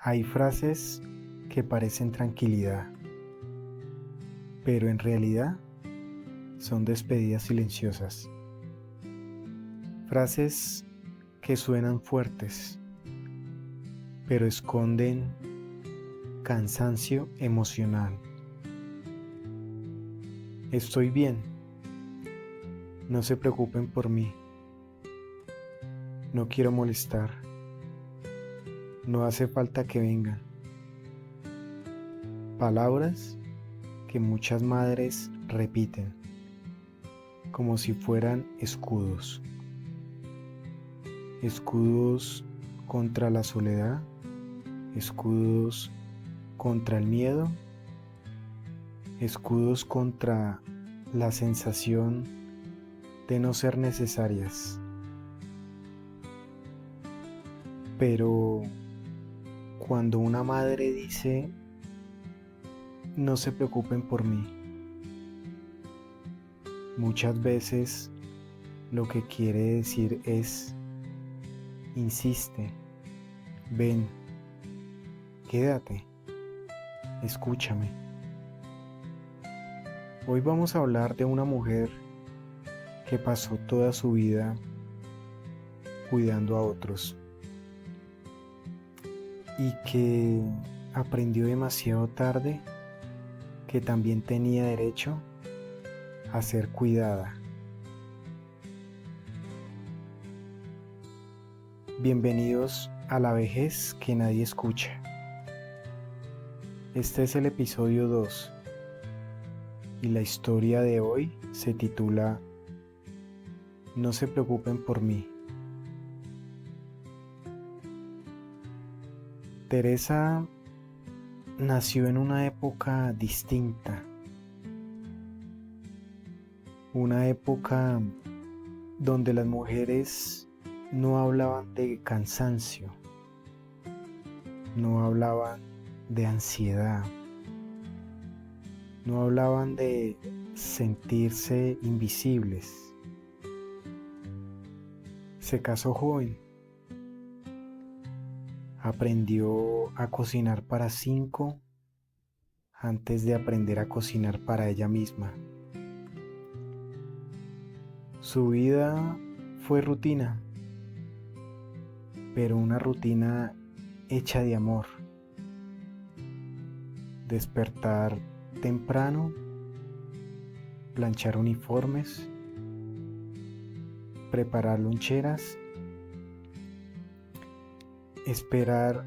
Hay frases que parecen tranquilidad, pero en realidad son despedidas silenciosas. Frases que suenan fuertes, pero esconden cansancio emocional. Estoy bien, no se preocupen por mí, no quiero molestar, no hace falta que vengan. Palabras que muchas madres repiten como si fueran escudos. Escudos contra la soledad, escudos contra el miedo, escudos contra la sensación de no ser necesarias. Pero cuando una madre dice, no se preocupen por mí, muchas veces lo que quiere decir es, insiste, ven, quédate, escúchame. Hoy vamos a hablar de una mujer que pasó toda su vida cuidando a otros y que aprendió demasiado tarde que también tenía derecho a ser cuidada. Bienvenidos a la vejez que nadie escucha. Este es el episodio 2 y la historia de hoy se titula No se preocupen por mí. Teresa nació en una época distinta, una época donde las mujeres no hablaban de cansancio, no hablaban de ansiedad, no hablaban de sentirse invisibles. Se casó joven, aprendió a cocinar para 5 antes de aprender a cocinar para ella misma. Su vida fue rutina, pero una rutina hecha de amor. Despertar temprano, planchar uniformes, preparar loncheras, esperar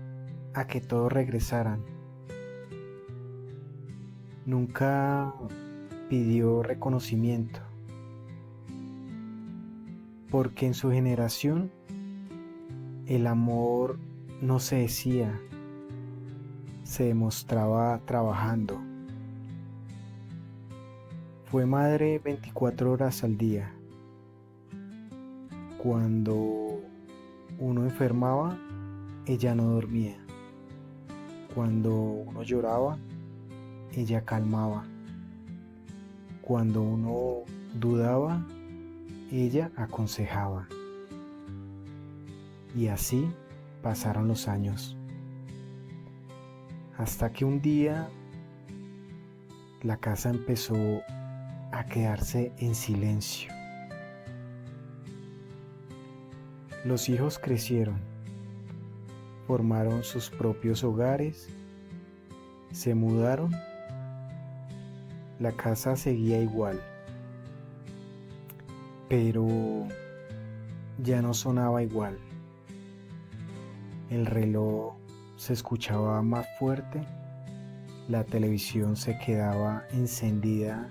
a que todos regresaran. Nunca pidió reconocimiento, porque en su generación el amor no se decía, se demostraba trabajando. Fue madre 24 horas al día. Cuando uno enfermaba, ella no dormía. Cuando uno lloraba, ella calmaba. Cuando uno dudaba, ella aconsejaba. Y así pasaron los años. Hasta que un día la casa empezó a quedarse en silencio. Los hijos crecieron, formaron sus propios hogares, se mudaron. La casa seguía igual, pero ya no sonaba igual. El reloj se escuchaba más fuerte, la televisión se quedaba encendida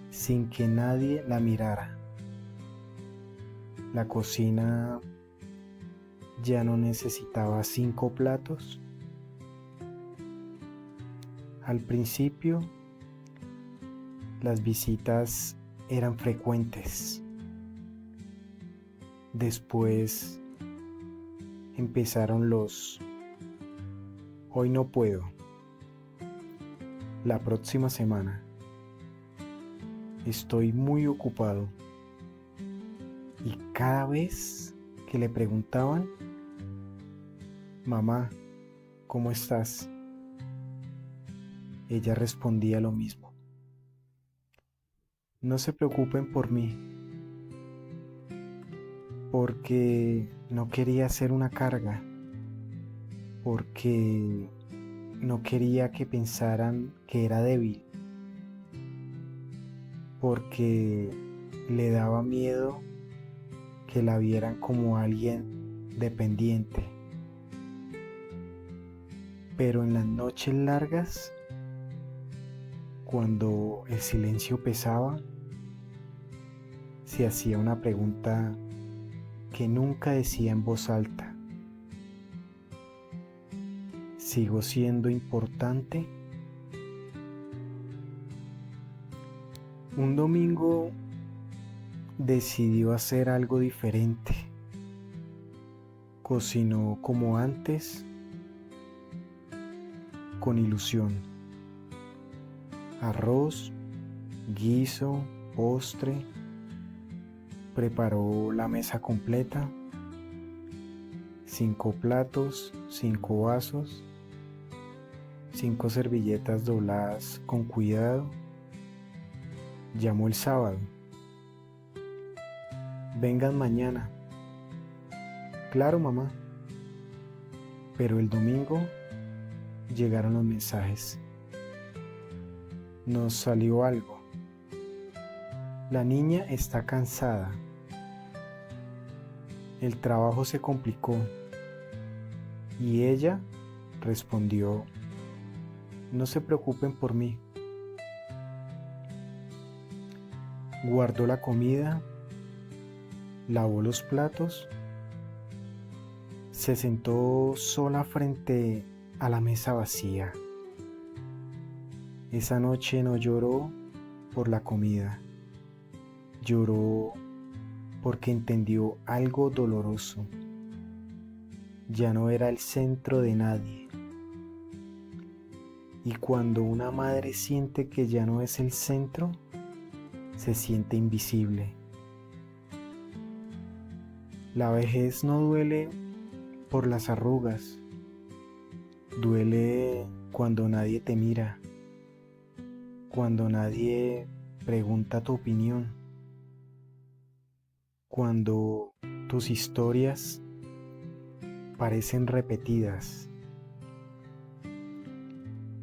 sin que nadie la mirara. La cocina ya no necesitaba 5 platos. Al principio, las visitas eran frecuentes. Después empezaron los hoy no puedo, la próxima semana, estoy muy ocupado. Y cada vez que le preguntaban, mamá, ¿cómo estás? Ella respondía lo mismo. No se preocupen por mí, porque no quería ser una carga, porque no quería que pensaran que era débil, porque le daba miedo que la vieran como alguien dependiente. Pero en las noches largas, cuando el silencio pesaba, se hacía una pregunta que nunca decía en voz alta. ¿Sigo siendo importante? Un domingo decidió hacer algo diferente. Cocinó como antes, con ilusión. Arroz, guiso, postre. Preparó la mesa completa. 5 platos, 5 vasos, 5 servilletas dobladas con cuidado. Llamó el sábado. Vengan mañana. Claro, mamá. Pero el domingo llegaron los mensajes. Nos salió algo. La niña está cansada. El trabajo se complicó. Y ella respondió, no se preocupen por mí. Guardó la comida, lavó los platos, se sentó sola frente a la mesa vacía. Esa noche no lloró por la comida, lloró porque entendió algo doloroso. Ya no era el centro de nadie. Y cuando una madre siente que ya no es el centro, se siente invisible. La vejez no duele por las arrugas, duele cuando nadie te mira, cuando nadie pregunta tu opinión, cuando tus historias parecen repetidas,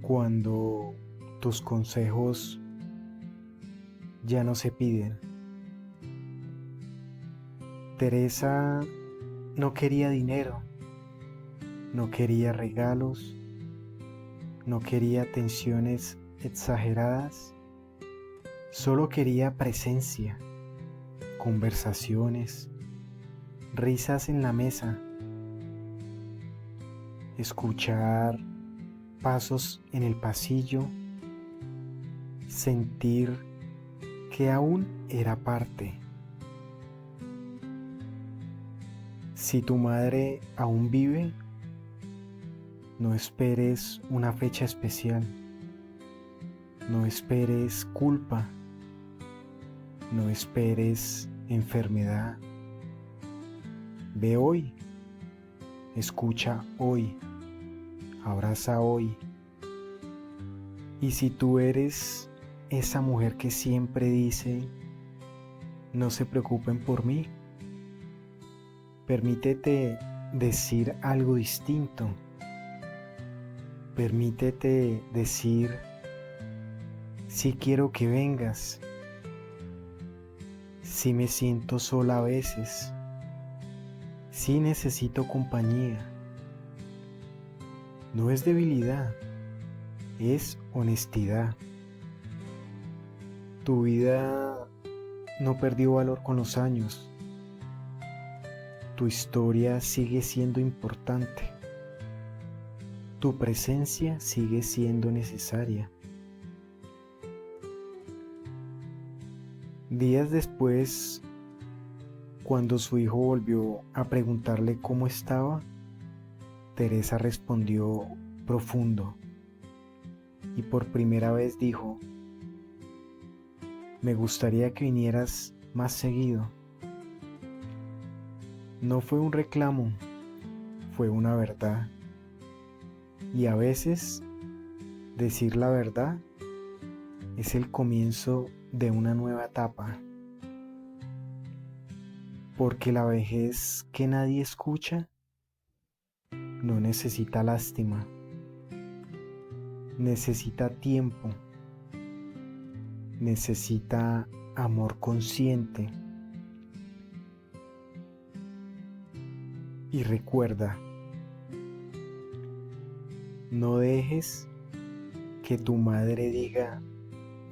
cuando tus consejos ya no se piden. Teresa no quería dinero, no quería regalos, no quería atenciones exageradas, solo quería presencia, conversaciones, risas en la mesa, escuchar pasos en el pasillo, sentir que aún era parte. Si tu madre aún vive, no esperes una fecha especial, no esperes culpa, no esperes enfermedad. Ve hoy, escucha hoy, abraza hoy. Y si tú eres esa mujer que siempre dice, no se preocupen por mí, permítete decir algo distinto. Permítete decir, sí quiero que vengas, sí me siento sola a veces, sí necesito compañía. No es debilidad, es honestidad. Tu vida no perdió valor con los años. Tu historia sigue siendo importante. Tu presencia sigue siendo necesaria. Días después, cuando su hijo volvió a preguntarle cómo estaba, Teresa respondió profundo y por primera vez dijo, me gustaría que vinieras más seguido. No fue un reclamo, fue una verdad. Y a veces decir la verdad es el comienzo de una nueva etapa, porque la vejez que nadie escucha no necesita lástima, necesita tiempo, necesita amor consciente. Y recuerda, no dejes que tu madre diga,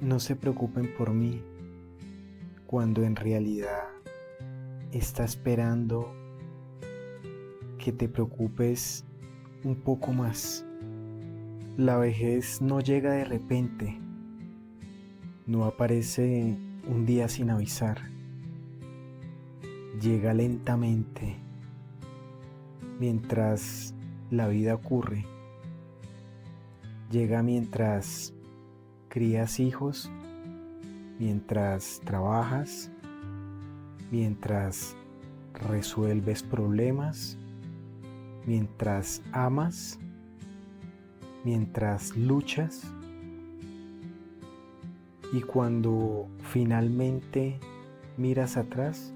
no se preocupen por mí, cuando en realidad está esperando que te preocupes un poco más. La vejez no llega de repente, no aparece un día sin avisar, llega lentamente mientras la vida ocurre, llega mientras crías hijos, mientras trabajas, mientras resuelves problemas, mientras amas, mientras luchas, y cuando finalmente miras atrás,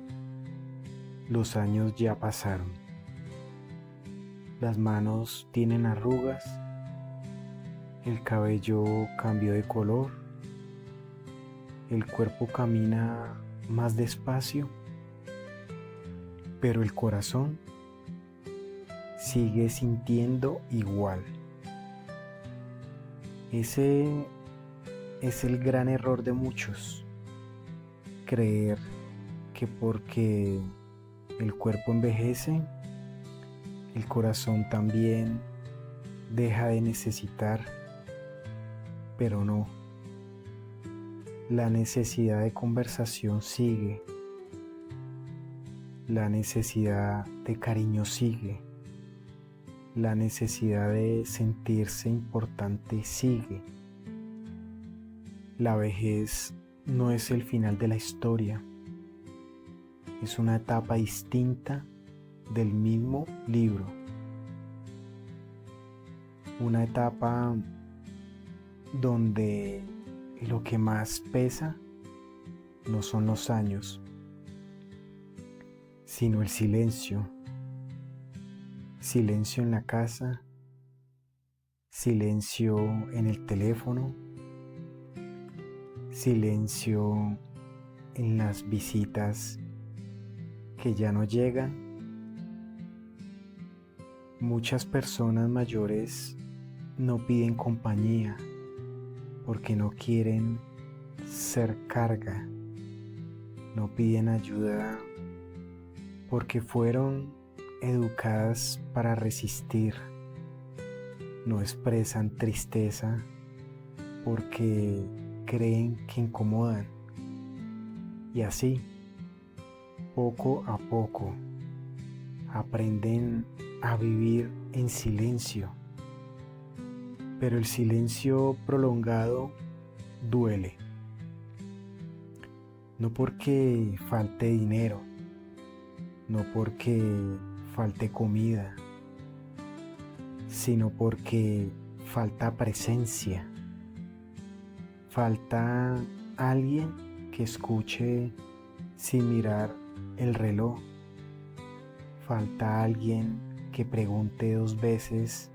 los años ya pasaron. Las manos tienen arrugas, el cabello cambió de color, el cuerpo camina más despacio, pero el corazón sigue sintiendo igual. Ese es el gran error de muchos, creer que porque el cuerpo envejece, el corazón también deja de necesitar, pero no. La necesidad de conversación sigue, la necesidad de cariño sigue, la necesidad de sentirse importante sigue. La vejez no es el final de la historia, es una etapa distinta del mismo libro. Una etapa donde lo que más pesa no son los años, sino el silencio. Silencio en la casa, silencio en el teléfono, silencio en las visitas que ya no llegan. Muchas personas mayores no piden compañía porque no quieren ser carga, no piden ayuda porque fueron educadas para resistir, no expresan tristeza porque creen que incomodan, y así, poco a poco, aprenden a vivir en silencio. Pero el silencio prolongado duele, no porque falte dinero, no porque falte comida, sino porque falta presencia, falta alguien que escuche sin mirar el reloj, falta alguien que pregunte 2 veces,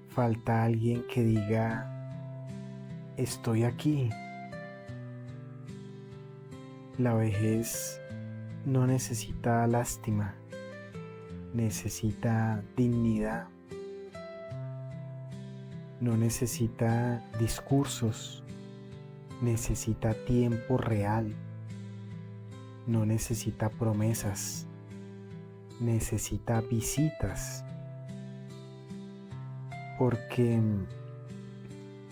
falta alguien que diga, estoy aquí. La vejez no necesita lástima, necesita dignidad, no necesita discursos, necesita tiempo real, no necesita promesas, necesita visitas, porque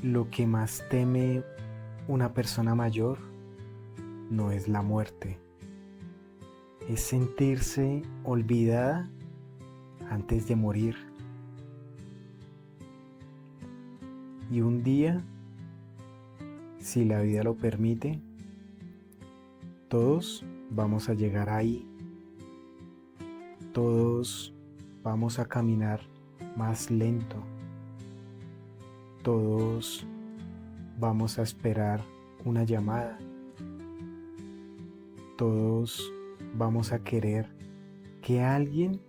lo que más teme una persona mayor no es la muerte, es sentirse olvidada antes de morir. Y un día, si la vida lo permite, todos vamos a llegar ahí, todos vamos a caminar más lento. Todos vamos a esperar una llamada. Todos vamos a querer que alguien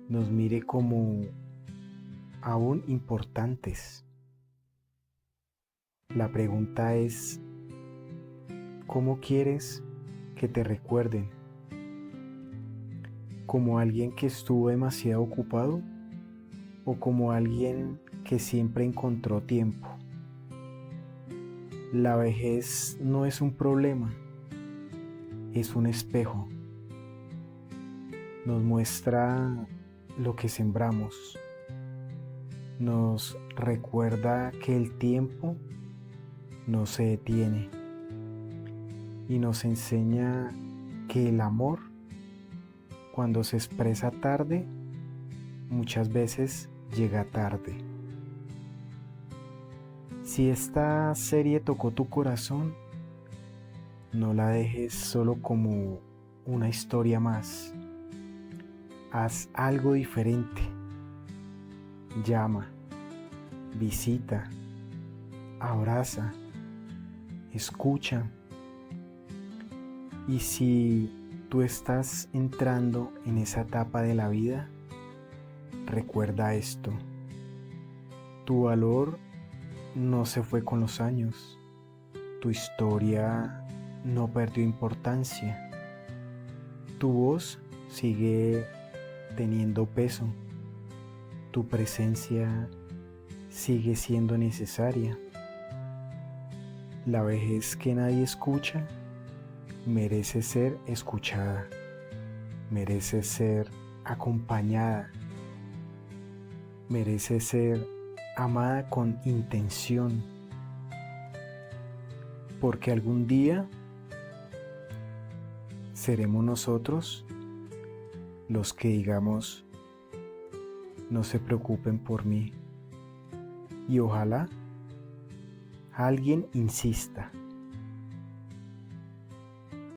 nos mire como aún importantes. La pregunta es, ¿cómo quieres que te recuerden? ¿Como alguien que estuvo demasiado ocupado o como alguien que siempre encontró tiempo? La vejez no es un problema, es un espejo. Nos muestra lo que sembramos. Nos recuerda que el tiempo no se detiene y nos enseña que el amor, cuando se expresa tarde, muchas veces llega tarde. Si esta serie tocó tu corazón, no la dejes solo como una historia más. Haz algo diferente. Llama, visita, abraza, escucha. Y si tú estás entrando en esa etapa de la vida, recuerda esto. Tu valor no se fue con los años. Tu historia no perdió importancia. Tu voz sigue teniendo peso. Tu presencia sigue siendo necesaria. La vejez que nadie escucha merece ser escuchada, merece ser acompañada, merece ser amada con intención, porque algún día seremos nosotros los que digamos, no se preocupen por mí, y ojalá alguien insista.